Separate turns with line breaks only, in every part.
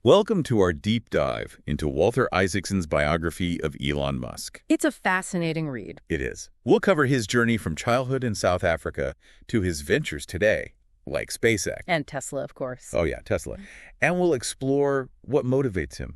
Welcome to our deep dive into Walter Isaacson's biography of Elon Musk.
It's a fascinating read.
It is. We'll cover his journey from childhood in South Africa to his ventures today, like SpaceX.
And Tesla, of course.
Oh yeah, Tesla. And we'll explore what motivates him,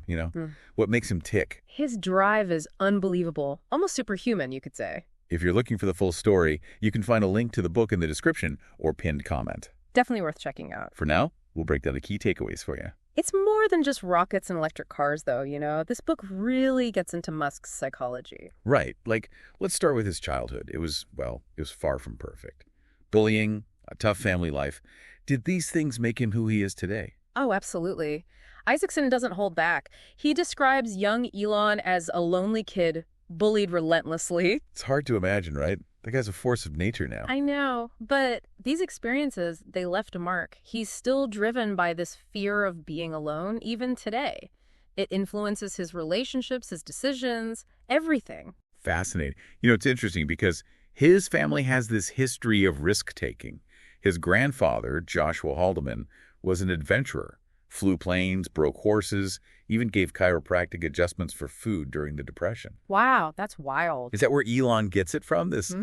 what makes him tick.
His drive is unbelievable, almost superhuman, you could say.
If you're looking for the full story, you can find a link to the book in the description or pinned comment.
Definitely worth checking out.
For now, we'll break down the key takeaways for you.
It's more than just rockets and electric cars, though, This book really gets into Musk's psychology.
Right. Let's start with his childhood. It was far from perfect. Bullying, a tough family life. Did these things make him who he is today?
Oh, absolutely. Isaacson doesn't hold back. He describes young Elon as a lonely kid, bullied relentlessly.
It's hard to imagine, right? The guy's a force of nature now.
I know, but these experiences, they left a mark. He's still driven by this fear of being alone, even today. It influences his relationships, his decisions, everything.
Fascinating. It's interesting because his family has this history of risk-taking. His grandfather, Joshua Haldeman, was an adventurer. Flew planes, broke horses, even gave chiropractic adjustments for food during the Depression.
Wow, that's wild.
Is that where Elon gets it from, this,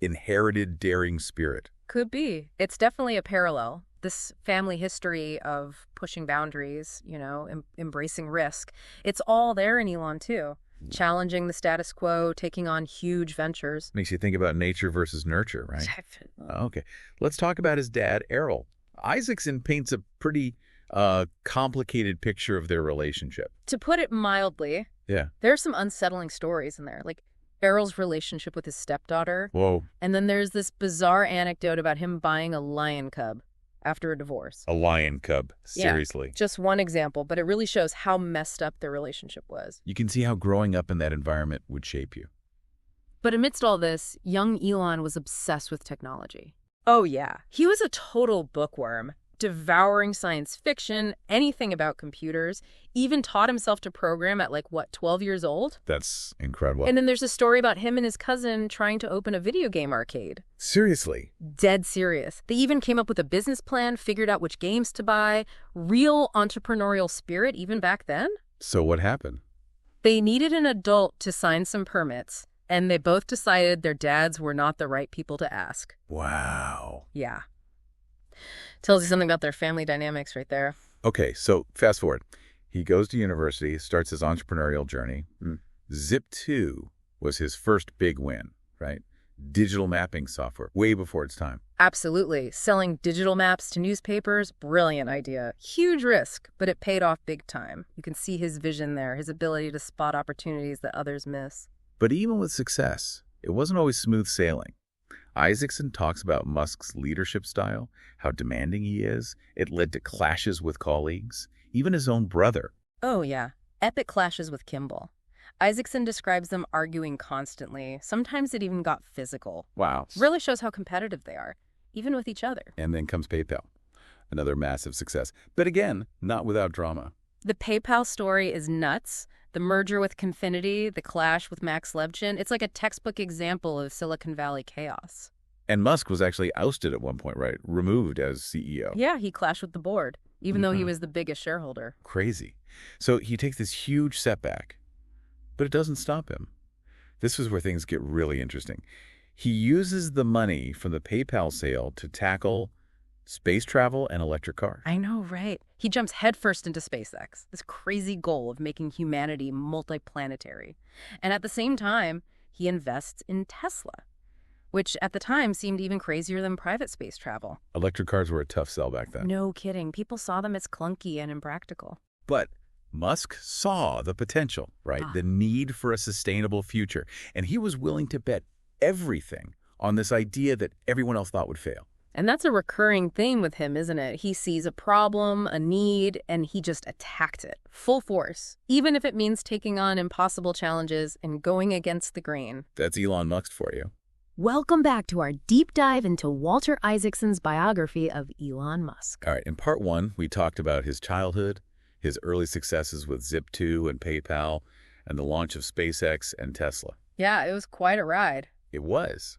inherited daring spirit?
Could be. It's definitely a parallel. This family history of pushing boundaries, embracing risk. It's all there in Elon, too. Challenging the status quo, taking on huge ventures.
Makes you think about nature versus nurture, right?
Definitely.
Okay. Let's talk about his dad, Errol. Isaacson paints a pretty complicated picture of their relationship.
To put it mildly,
Yeah.
there are some unsettling stories in there, like Errol's relationship with his stepdaughter.
Whoa.
And then there's this bizarre anecdote about him buying a lion cub after a divorce.
A lion cub. Seriously.
Yeah, just one example, but it really shows how messed up their relationship was.
You can see how growing up in that environment would shape you.
But amidst all this, young Elon was obsessed with technology. Oh, yeah. He was a total bookworm, devouring science fiction, anything about computers, even taught himself to program at 12 years old?
That's incredible.
And then there's a story about him and his cousin trying to open a video game arcade.
Seriously?
Dead serious. They even came up with a business plan, figured out which games to buy. Real entrepreneurial spirit even back then.
So what happened?
They needed an adult to sign some permits, and they both decided their dads were not the right people to ask.
Wow.
Yeah. Tells you something about their family dynamics right there.
Okay, so fast forward. He goes to university, starts his entrepreneurial journey. Zip2 was his first big win, right? Digital mapping software, way before its time.
Absolutely. Selling digital maps to newspapers, brilliant idea. Huge risk, but it paid off big time. You can see his vision there, his ability to spot opportunities that others miss.
But even with success, it wasn't always smooth sailing. Isaacson talks about Musk's leadership style, how demanding he is. It led to clashes with colleagues, even his own brother.
Oh, yeah. Epic clashes with Kimball. Isaacson describes them arguing constantly. Sometimes it even got physical.
Wow.
Really shows how competitive they are, even with each other.
And then comes PayPal, another massive success. But again, not without drama.
The PayPal story is nuts. The merger with Confinity, the clash with Max Levchin, it's like a textbook example of Silicon Valley chaos.
And Musk was actually ousted at one point, right? Removed as CEO.
Yeah, he clashed with the board, even though he was the biggest shareholder.
Crazy. So he takes this huge setback, but it doesn't stop him. This is where things get really interesting. He uses the money from the PayPal sale to tackle space travel and electric cars.
I know, right? He jumps headfirst into SpaceX, this crazy goal of making humanity multiplanetary. And at the same time, he invests in Tesla, which at the time seemed even crazier than private space travel.
Electric cars were a tough sell back then.
No kidding. People saw them as clunky and impractical.
But Musk saw the potential, right? The need for a sustainable future. And he was willing to bet everything on this idea that everyone else thought would fail.
And that's a recurring theme with him, isn't it? He sees a problem, a need, and he just attacked it, full force, even if it means taking on impossible challenges and going against the grain.
That's Elon Musk for you.
Welcome back to our deep dive into Walter Isaacson's biography of Elon Musk.
All right, in part one, we talked about his childhood, his early successes with Zip2 and PayPal, and the launch of SpaceX and Tesla.
Yeah, it was quite a ride.
It was.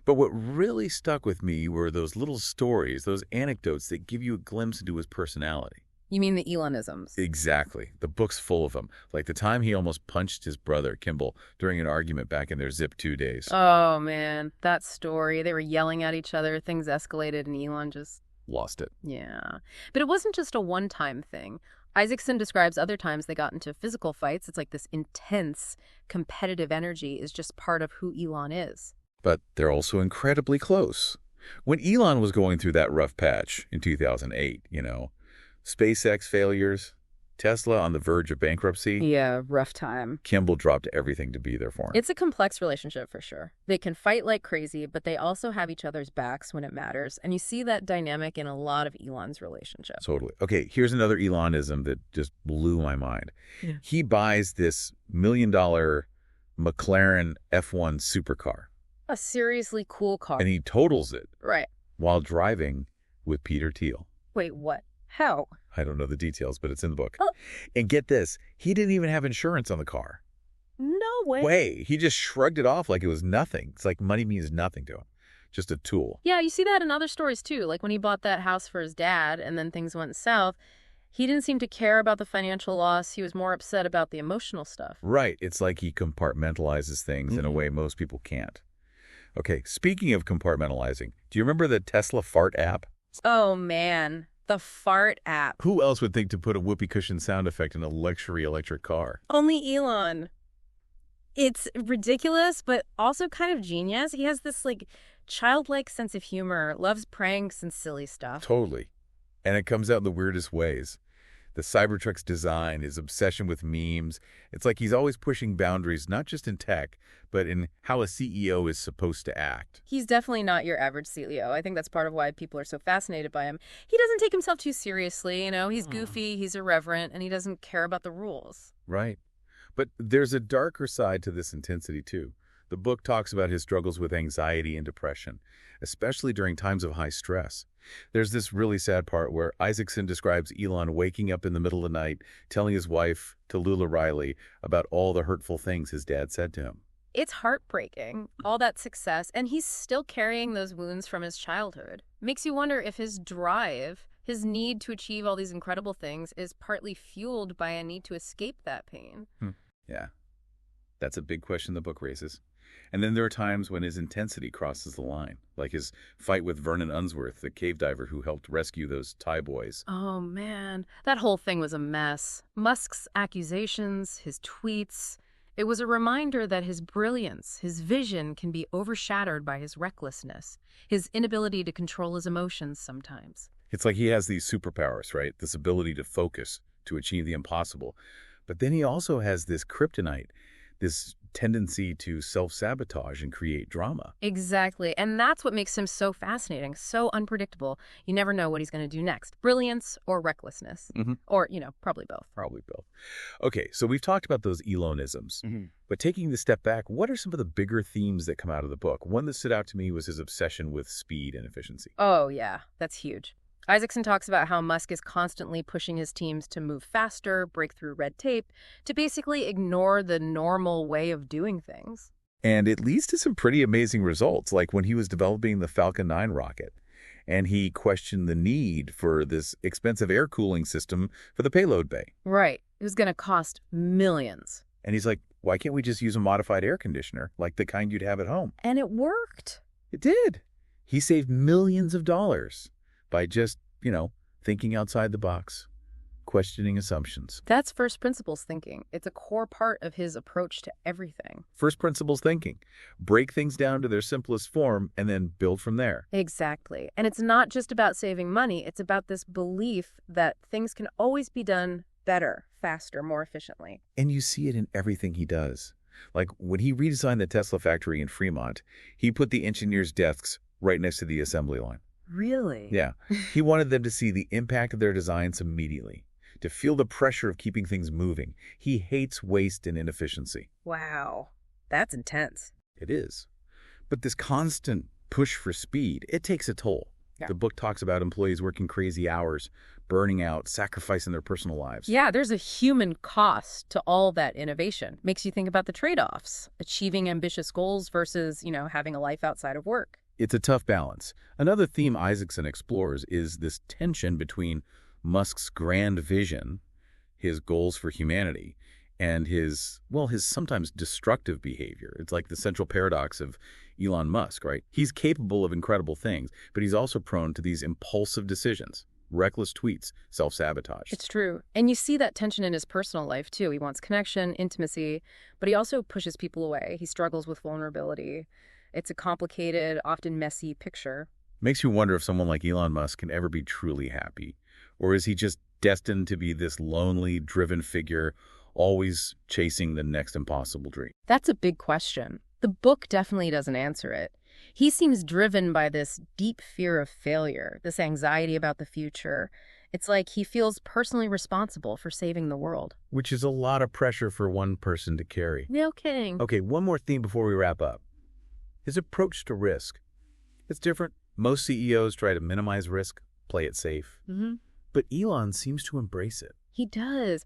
But what really stuck with me were those little stories, those anecdotes that give you a glimpse into his personality.
You mean the Elonisms?
Exactly. The book's full of them. Like the time he almost punched his brother, Kimball, during an argument back in their Zip2 days.
Oh, man. That story. They were yelling at each other. Things escalated, and Elon just...
Lost it.
Yeah. But it wasn't just a one-time thing. Isaacson describes other times they got into physical fights. It's like this intense, competitive energy is just part of who Elon is.
But they're also incredibly close. When Elon was going through that rough patch in 2008, SpaceX failures, Tesla on the verge of bankruptcy.
Yeah, rough time.
Kimball dropped everything to be there for him.
It's a complex relationship for sure. They can fight like crazy, but they also have each other's backs when it matters. And you see that dynamic in a lot of Elon's relationships.
Totally. Okay, here's another Elonism that just blew my mind.
Yeah.
He buys this $1 million McLaren F1 supercar.
A seriously cool car.
And he totals it.
Right.
While driving with Peter Thiel.
Wait, what? How?
I don't know the details, but it's in the book.
Oh.
And get this, he didn't even have insurance on the car.
No way.
He just shrugged it off like it was nothing. It's like money means nothing to him. Just a tool.
Yeah, you see that in other stories too. Like when he bought that house for his dad and then things went south, he didn't seem to care about the financial loss. He was more upset about the emotional stuff.
Right. It's like he compartmentalizes things in a way most people can't. Okay, speaking of compartmentalizing, do you remember the Tesla fart app?
Oh, man. The fart app.
Who else would think to put a whoopee cushion sound effect in a luxury electric car?
Only Elon. It's ridiculous, but also kind of genius. He has this, childlike sense of humor, loves pranks and silly stuff.
Totally. And it comes out in the weirdest ways. The Cybertruck's design, his obsession with memes. It's like he's always pushing boundaries, not just in tech, but in how a CEO is supposed to act.
He's definitely not your average CEO. I think that's part of why people are so fascinated by him. He doesn't take himself too seriously, He's goofy, he's irreverent, and he doesn't care about the rules.
Right. But there's a darker side to this intensity, too. The book talks about his struggles with anxiety and depression, especially during times of high stress. There's this really sad part where Isaacson describes Elon waking up in the middle of the night, telling his wife, Tallulah Riley, about all the hurtful things his dad said to him.
It's heartbreaking, all that success, and he's still carrying those wounds from his childhood. Makes you wonder if his drive, his need to achieve all these incredible things, is partly fueled by a need to escape that pain.
Yeah, that's a big question the book raises. And then there are times when his intensity crosses the line, like his fight with Vernon Unsworth, the cave diver who helped rescue those Thai boys.
Oh, man. That whole thing was a mess. Musk's accusations, his tweets. It was a reminder that his brilliance, his vision can be overshadowed by his recklessness, his inability to control his emotions sometimes.
It's like he has these superpowers, right? This ability to focus, to achieve the impossible. But then he also has this kryptonite, this tendency to self-sabotage and create drama.
Exactly. And that's what makes him so fascinating, so unpredictable. You never know what he's going to do next. Brilliance or recklessness. Or, probably both.
Probably both. Okay, so we've talked about those Elonisms. But taking the step back, what are some of the bigger themes that come out of the book? One that stood out to me was his obsession with speed and efficiency.
Oh, yeah. That's huge. Isaacson talks about how Musk is constantly pushing his teams to move faster, break through red tape, to basically ignore the normal way of doing things.
And it leads to some pretty amazing results, like when he was developing the Falcon 9 rocket, and he questioned the need for this expensive air cooling system for the payload bay.
Right. It was going to cost millions.
And he's like, why can't we just use a modified air conditioner, like the kind you'd have at home?
And it worked.
It did. He saved millions of dollars by just, thinking outside the box, questioning assumptions.
That's first principles thinking. It's a core part of his approach to everything.
First principles thinking. Break things down to their simplest form and then build from there.
Exactly. And it's not just about saving money. It's about this belief that things can always be done better, faster, more efficiently.
And you see it in everything he does. Like when he redesigned the Tesla factory in Fremont, he put the engineers' desks right next to the assembly line.
Really?
Yeah. He wanted them to see the impact of their designs immediately, to feel the pressure of keeping things moving. He hates waste and inefficiency.
Wow. That's intense.
It is. But this constant push for speed, it takes a toll.
Yeah.
The book talks about employees working crazy hours, burning out, sacrificing their personal lives.
Yeah, there's a human cost to all that innovation. Makes you think about the trade-offs, achieving ambitious goals versus, having a life outside of work.
It's a tough balance. Another theme Isaacson explores is this tension between Musk's grand vision, his goals for humanity, and his sometimes destructive behavior. It's like the central paradox of Elon Musk, right? He's capable of incredible things, but he's also prone to these impulsive decisions, reckless tweets, self-sabotage.
It's true. And you see that tension in his personal life, too. He wants connection, intimacy, but he also pushes people away. He struggles with vulnerability. It's a complicated, often messy picture.
Makes you wonder if someone like Elon Musk can ever be truly happy, or is he just destined to be this lonely, driven figure, always chasing the next impossible dream?
That's a big question. The book definitely doesn't answer it. He seems driven by this deep fear of failure, this anxiety about the future. It's like he feels personally responsible for saving the world.
Which is a lot of pressure for one person to carry.
No kidding.
Okay, one more theme before we wrap up. His approach to risk. It's different. Most CEOs try to minimize risk, play it safe. But Elon seems to embrace it.
He does.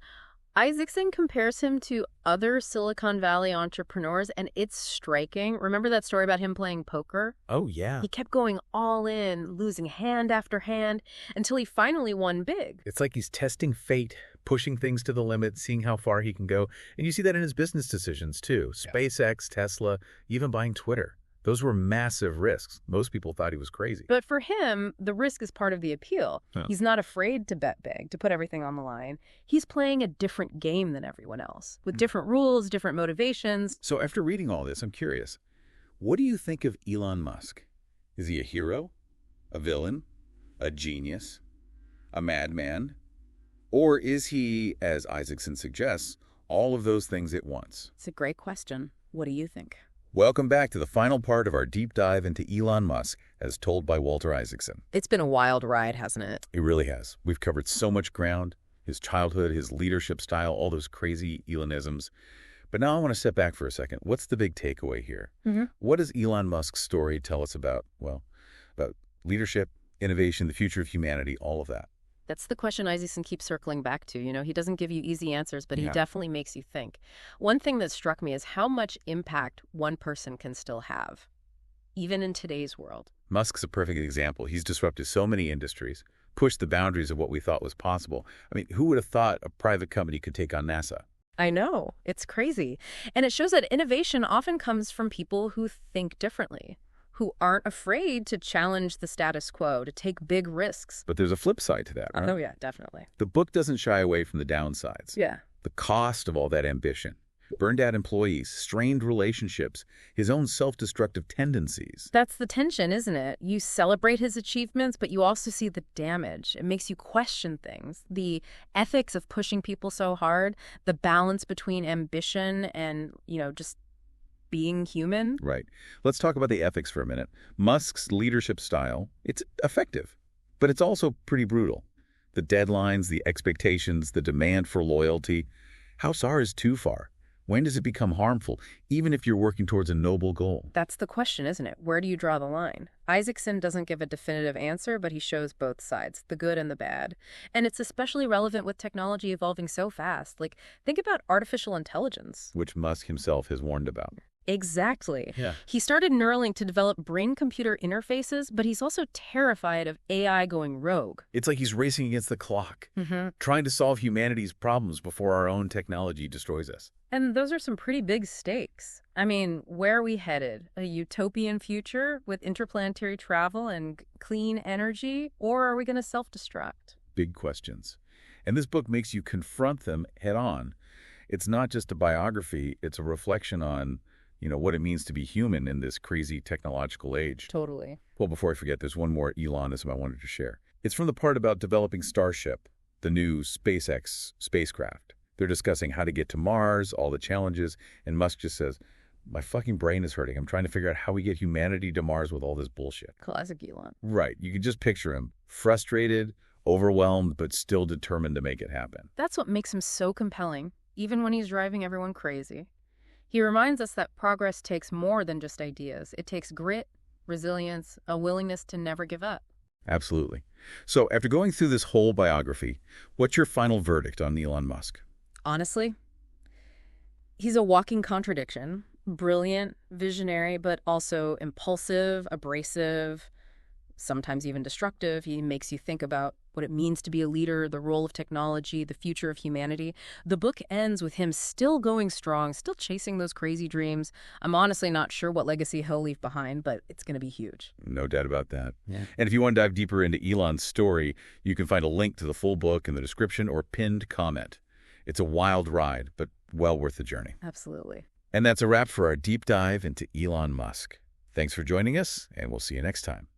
Isaacson compares him to other Silicon Valley entrepreneurs, and it's striking. Remember that story about him playing poker?
Oh, yeah.
He kept going all in, losing hand after hand, until he finally won big.
It's like he's testing fate, pushing things to the limit, seeing how far he can go. And you see that in his business decisions, too. SpaceX, Tesla, even buying Twitter. Those were massive risks. Most people thought he was crazy.
But for him, the risk is part of the appeal. He's not afraid to bet big, to put everything on the line. He's playing a different game than everyone else, with different rules, different motivations.
So after reading all this, I'm curious. What do you think of Elon Musk? Is he a hero? A villain? A genius? A madman? Or is he, as Isaacson suggests, all of those things at once?
It's a great question. What do you think?
Welcome back to the final part of our deep dive into Elon Musk, as told by Walter Isaacson.
It's been a wild ride, hasn't it?
It really has. We've covered so much ground, his childhood, his leadership style, all those crazy Elonisms. But now I want to step back for a second. What's the big takeaway here? What does Elon Musk's story tell us about leadership, innovation, the future of humanity, all of that?
That's the question Isaacson keeps circling back to. You know, he doesn't give you easy answers, but he definitely makes you think. One thing that struck me is how much impact one person can still have, even in today's world.
Musk's a perfect example. He's disrupted so many industries, pushed the boundaries of what we thought was possible. I mean, who would have thought a private company could take on NASA?
I know. It's crazy. And it shows that innovation often comes from people who think differently, who aren't afraid to challenge the status quo, to take big risks.
But there's a flip side to that, right?
Oh, yeah, definitely.
The book doesn't shy away from the downsides.
Yeah.
The cost of all that ambition. Burned out employees, strained relationships, his own self-destructive tendencies.
That's the tension, isn't it? You celebrate his achievements, but you also see the damage. It makes you question things. The ethics of pushing people so hard, the balance between ambition and, just being human.
Right. Let's talk about the ethics for a minute. Musk's leadership style, it's effective, but it's also pretty brutal. The deadlines, the expectations, the demand for loyalty. How far is too far? When does it become harmful, even if you're working towards a noble goal?
That's the question, isn't it? Where do you draw the line? Isaacson doesn't give a definitive answer, but he shows both sides, the good and the bad. And it's especially relevant with technology evolving so fast. Like, think about artificial intelligence.
Which Musk himself has warned about.
Exactly.
Yeah.
He started Neuralink to develop brain-computer interfaces, but he's also terrified of AI going rogue.
It's like he's racing against the clock, trying to solve humanity's problems before our own technology destroys us.
And those are some pretty big stakes. I mean, where are we headed? A utopian future with interplanetary travel and clean energy? Or are we going to self-destruct?
Big questions. And this book makes you confront them head on. It's not just a biography, it's a reflection on what it means to be human in this crazy technological age.
Totally.
Well, before I forget, there's one more Elonism I wanted to share. It's from the part about developing Starship, the new SpaceX spacecraft. They're discussing how to get to Mars, all the challenges, and Musk just says, my fucking brain is hurting. I'm trying to figure out how we get humanity to Mars with all this bullshit.
Classic Elon.
Right. You can just picture him, frustrated, overwhelmed, but still determined to make it happen.
That's what makes him so compelling, even when he's driving everyone crazy. He reminds us that progress takes more than just ideas. It takes grit, resilience, a willingness to never give up.
Absolutely. So after going through this whole biography, what's your final verdict on Elon Musk?
Honestly, he's a walking contradiction. Brilliant, visionary, but also impulsive, abrasive, sometimes even destructive. He makes you think about what it means to be a leader, the role of technology, the future of humanity. The book ends with him still going strong, still chasing those crazy dreams. I'm honestly not sure what legacy he'll leave behind, but it's going to be huge.
No doubt about that.
Yeah.
And if you want to dive deeper into Elon's story, you can find a link to the full book in the description or pinned comment. It's a wild ride, but well worth the journey.
Absolutely.
And that's a wrap for our deep dive into Elon Musk. Thanks for joining us, and we'll see you next time.